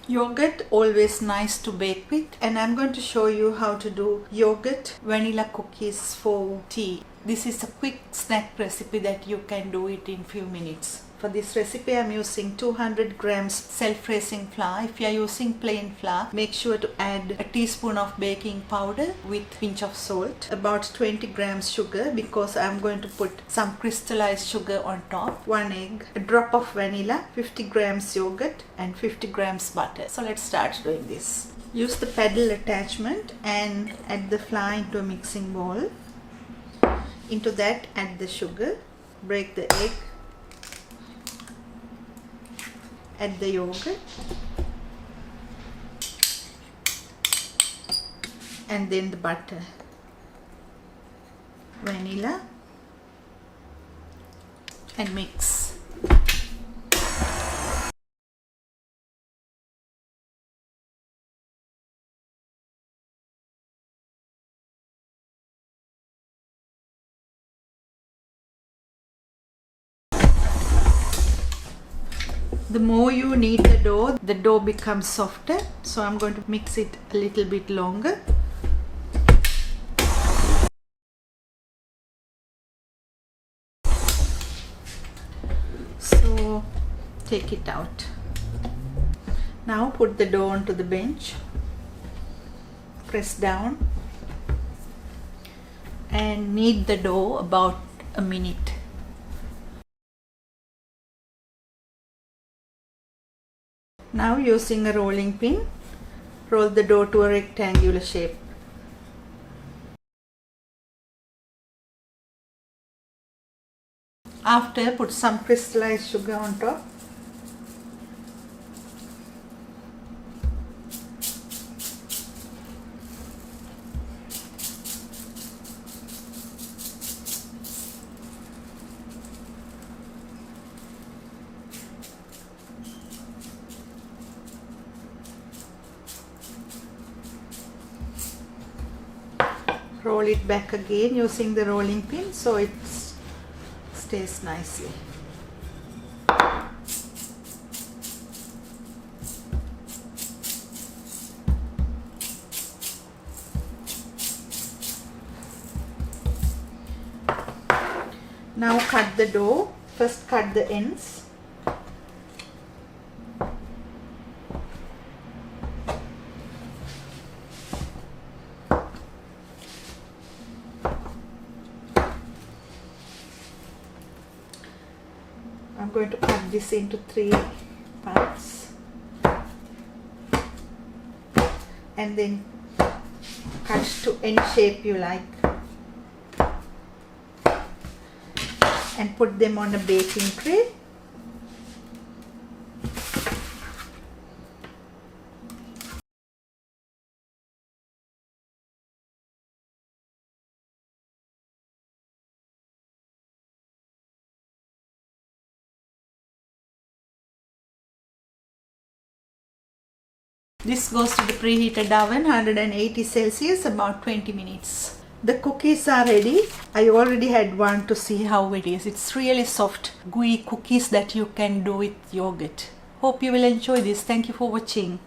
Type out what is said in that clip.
Yogurt, always nice to bake with, and I'm going to show you how to do yogurt vanilla cookies for tea. This is a quick snack recipe that you can do it in few minutes. For this recipe I'm using 200 grams self-raising flour. If you are using plain flour, make sure to add a teaspoon of baking powder with pinch of salt, about 20 grams sugar because I'm going to put some crystallized sugar on top, 1 egg, a drop of vanilla, 50 grams yogurt and 50 grams butter. So let's start doing this. Use the paddle attachment and add the flour into a mixing bowl. Into that add the sugar, break the egg, add the yogurt and then the butter, vanilla and mix. The more you knead the dough becomes softer, so I'm going to mix it a little bit longer. So take it out. Now put the dough onto the bench, press down and knead the dough about a minute. Now using a rolling pin, roll the dough to a rectangular shape. After, put some crystallized sugar on top. Roll it back again using the rolling pin so it stays nicely. Now cut the dough. First cut the ends. I'm going to cut this into 3 parts and then cut to any shape you like and put them on a baking tray. This goes to the preheated oven, 180 Celsius, about 20 minutes. The cookies are ready. I already had one to see how it is. It's really soft, gooey cookies that you can do with yogurt. Hope you will enjoy this. Thank you for watching.